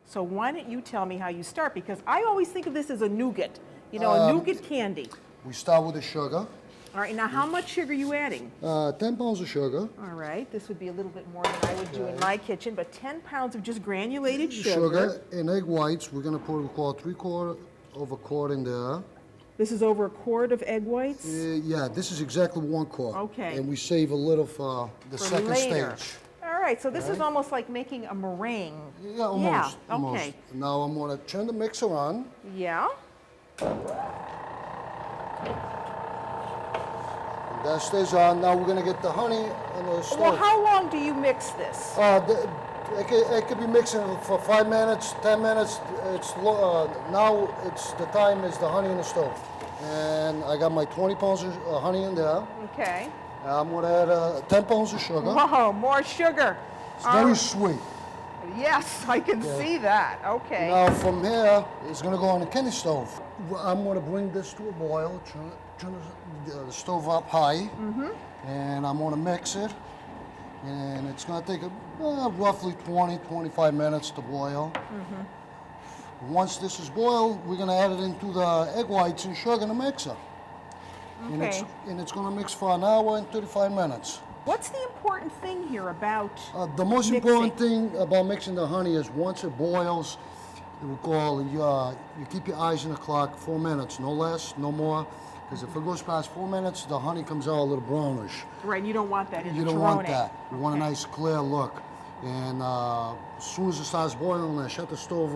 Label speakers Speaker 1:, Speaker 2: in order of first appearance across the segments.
Speaker 1: So why don't you tell me how you start? Because I always think of this as a nougat, you know, a nougat candy.
Speaker 2: We start with the sugar.
Speaker 1: All right, now how much sugar are you adding?
Speaker 2: 10 pounds of sugar.
Speaker 1: All right, this would be a little bit more than I would do in my kitchen, but 10 pounds of just granulated
Speaker 2: Sugar and egg whites. We're gonna put about 3/4 of a quart in there.
Speaker 1: This is over a quart of egg whites?
Speaker 2: Yeah, this is exactly 1 quart.
Speaker 1: Okay.
Speaker 2: And we save a little for the second
Speaker 1: later.
Speaker 2: stage.
Speaker 1: All right, so this is almost like making a meringue.
Speaker 2: Yeah, almost.
Speaker 1: Yeah,
Speaker 2: almost.
Speaker 1: okay.
Speaker 2: Now I'm gonna turn the mixer on.
Speaker 1: Yeah.
Speaker 2: That stays on. Now we're gonna get the honey on the stove.
Speaker 1: Well, how long do you mix this?
Speaker 2: It could be mixing for 5 minutes, 10 minutes. Now the time is the honey in the stove. And I got my 20 pounds of honey in there.
Speaker 1: Okay.
Speaker 2: I'm gonna add 10 pounds of sugar.
Speaker 1: Whoa, more sugar.
Speaker 2: It's very sweet.
Speaker 1: Yes, I can see that. Okay.
Speaker 2: Now from here, it's gonna go on the candy stove. I'm gonna bring this to a boil, turn the stove up high, and I'm gonna mix it. And it's gonna take roughly 20-25 minutes to boil. Once this is boiled, we're gonna add it into the egg whites and sugar in the mixer.
Speaker 1: Okay.
Speaker 2: And it's gonna mix for an hour and 35 minutes.
Speaker 1: What's the important thing here about
Speaker 2: The most
Speaker 1: mixing?
Speaker 2: important thing about mixing the honey is once it boils, you keep your eyes on the clock 4 minutes, no less, no more. Because if it goes past 4 minutes, the honey comes out a little brownish.
Speaker 1: Right, you don't want that in
Speaker 2: You
Speaker 1: the
Speaker 2: don't want
Speaker 1: Torone.
Speaker 2: that. You want a nice clear look. And as soon as it starts boiling, I shut the stove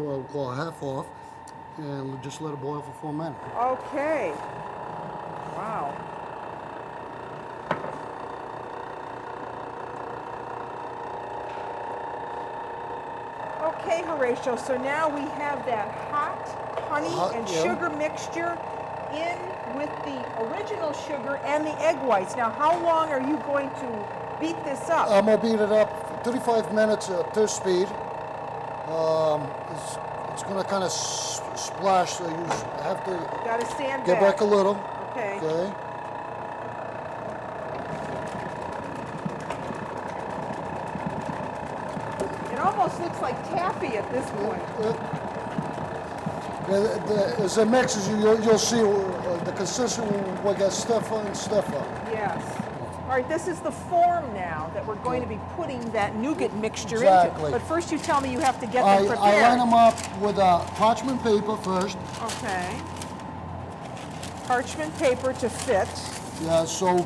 Speaker 2: half off and just let it boil for 4 minutes.
Speaker 1: Okay. Wow. Okay, Horatio, so now we have that hot honey and sugar mixture in with the original sugar and the egg whites. Now, how long are you going to beat this up?
Speaker 2: I'm going to beat it up 35 minutes at third speed. It's going to kind of splash, so you have to
Speaker 1: Gotta stand
Speaker 2: get back a little.
Speaker 1: Okay.
Speaker 2: Okay.
Speaker 1: It almost looks like taffy at this point.
Speaker 2: As it mixes, you'll see the consistency will get stiffer and stiffer.
Speaker 1: Yes. All right, this is the form now that we're going to be putting that nougat mixture
Speaker 2: Exactly.
Speaker 1: into. But first you tell me you have to get them prepared.
Speaker 2: I line them up with parchment paper first.
Speaker 1: Okay. Parchment paper to fit.
Speaker 2: Yeah, so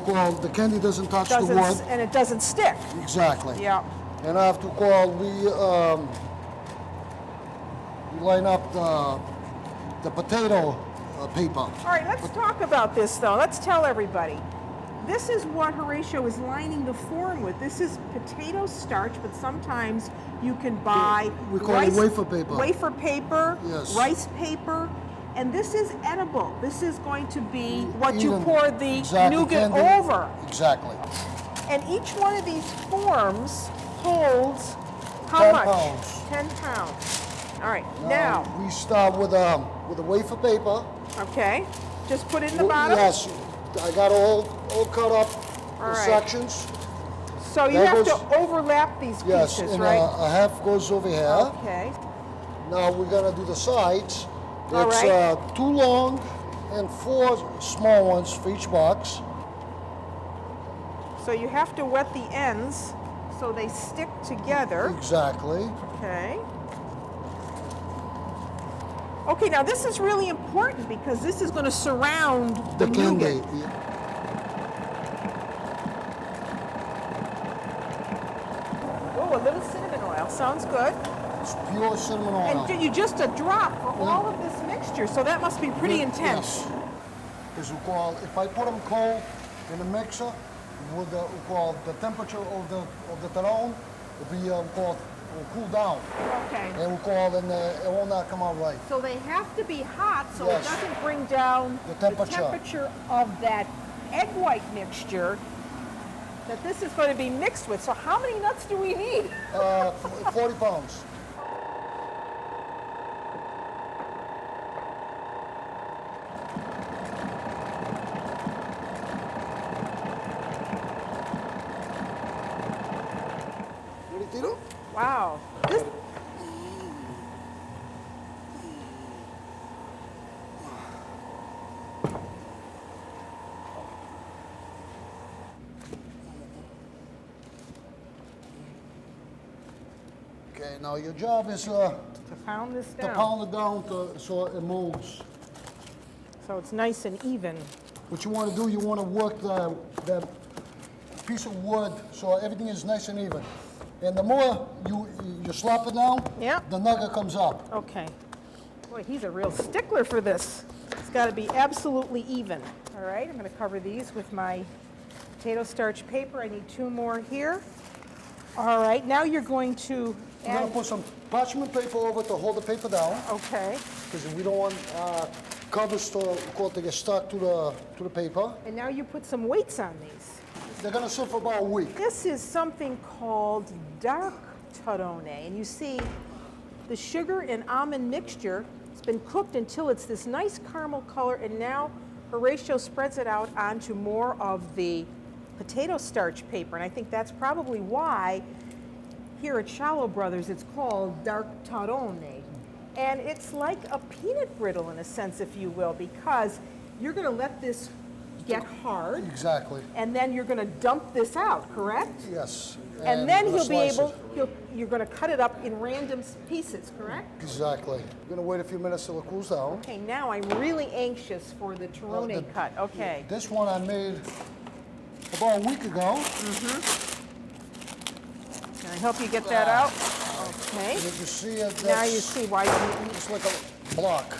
Speaker 2: the candy doesn't touch the wood.
Speaker 1: And it doesn't stick.
Speaker 2: Exactly.
Speaker 1: Yeah.
Speaker 2: And after we line up the potato paper.
Speaker 1: All right, let's talk about this though. Let's tell everybody. This is what Horatio is lining the form with. This is potato starch, but sometimes you can buy
Speaker 2: We call it wafer paper.
Speaker 1: Wafer paper,
Speaker 2: Yes.
Speaker 1: rice paper, and this is edible. This is going to be what you
Speaker 2: Eaten.
Speaker 1: pour the
Speaker 2: Exactly,
Speaker 1: nougat
Speaker 2: candy.
Speaker 1: over.
Speaker 2: Exactly.
Speaker 1: And each one of these forms holds how
Speaker 2: 10
Speaker 1: much?
Speaker 2: pounds.
Speaker 1: 10 pounds. All right, now,
Speaker 2: We start with the wafer paper.
Speaker 1: okay, just put it in the bottom.
Speaker 2: Yes, I got all cut up
Speaker 1: All
Speaker 2: in
Speaker 1: right.
Speaker 2: sections.
Speaker 1: So you
Speaker 2: That
Speaker 1: have
Speaker 2: goes-
Speaker 1: to overlap these
Speaker 2: Yes,
Speaker 1: pieces,
Speaker 2: and
Speaker 1: right?
Speaker 2: a half goes over here.
Speaker 1: Okay.
Speaker 2: Now we're gonna do the sides.
Speaker 1: All
Speaker 2: It's
Speaker 1: right.
Speaker 2: 2 long and 4 small ones for each box.
Speaker 1: So you have to wet the ends so they stick together.
Speaker 2: Exactly.
Speaker 1: Okay. Okay, now this is really important because this is going to surround the
Speaker 2: candy.
Speaker 1: nougat. Oh, a little cinnamon oil. Sounds good.
Speaker 2: It's pure cinnamon oil.
Speaker 1: And did you just a drop for all of this mixture? So that must be pretty intense.
Speaker 2: Yes. Because if I put them cold in the mixer, with the temperature of the Torone, will cool down.
Speaker 1: Okay.
Speaker 2: And it will not come out right.
Speaker 1: So they have to be hot so
Speaker 2: Yes.
Speaker 1: it doesn't bring down
Speaker 2: The temperature.
Speaker 1: temperature of that egg white mixture that this is going to be mixed with. So how many nuts do we need?
Speaker 2: 40 pounds. Ready, Tito?
Speaker 1: Wow. This,
Speaker 2: Okay, now your job is
Speaker 1: To pound this
Speaker 2: to
Speaker 1: down.
Speaker 2: pound it down so it molds.
Speaker 1: So it's nice and even.
Speaker 2: What you want to do, you want to work the piece of wood so everything is nice and even. And the more you slap it down,
Speaker 1: Yeah.
Speaker 2: the nugget comes up.
Speaker 1: Okay. Boy, he's a real stickler for this. It's got to be absolutely even. All right, I'm going to cover these with my potato starch paper. I need 2 more here. All right, now you're going to
Speaker 2: You're going
Speaker 1: add...
Speaker 2: to put some parchment paper over to hold the paper down,
Speaker 1: Okay.
Speaker 2: because we don't want covers to get stuck to the paper.
Speaker 1: And now you put some weights on these.
Speaker 2: They're going to sit for about a week.
Speaker 1: This is something called dark tarone, and you see the sugar and almond mixture has been cooked until it's this nice caramel color, and now Horatio spreads it out onto more of the potato starch paper, and I think that's probably why here at Shallow Brothers it's called dark tarone. And it's like a peanut brittle in a sense, if you will, because you're going to let this get hard.
Speaker 2: Exactly.
Speaker 1: And then you're going to dump this out, correct?
Speaker 2: Yes.
Speaker 1: And then
Speaker 2: we're gonna
Speaker 1: he'll be
Speaker 2: slice
Speaker 1: able,
Speaker 2: it.
Speaker 1: you're going to cut it up in random pieces, correct?
Speaker 2: Exactly. We're going to wait a few minutes till it cools down.
Speaker 1: Okay, now I'm really anxious for the tarone cut. Okay.
Speaker 2: This one I made about a week ago.
Speaker 1: Can I help you get that out? Okay.
Speaker 2: And if you see it,
Speaker 1: Now
Speaker 2: that's
Speaker 1: you see why you
Speaker 2: it's like a block,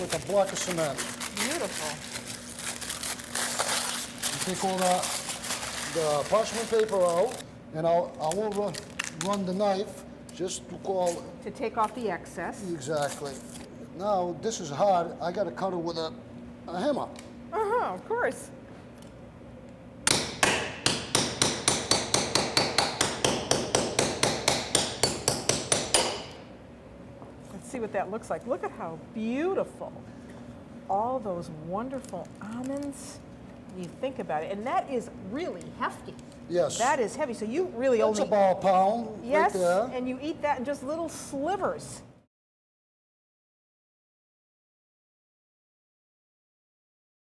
Speaker 2: like a block of cement.
Speaker 1: beautiful.
Speaker 2: You take all the parchment paper out, and I will run the knife just to call
Speaker 1: To take off the excess.
Speaker 2: exactly. Now this is hard. I got to cut it with a hammer.
Speaker 1: Of course. Let's see what that looks like. Look at how beautiful. All those wonderful almonds. You think about it, and that is really hefty.
Speaker 2: Yes.
Speaker 1: That is heavy. So you really
Speaker 2: That's
Speaker 1: only
Speaker 2: about a pound
Speaker 1: yes,
Speaker 2: right there.
Speaker 1: and you eat that in just little slivers.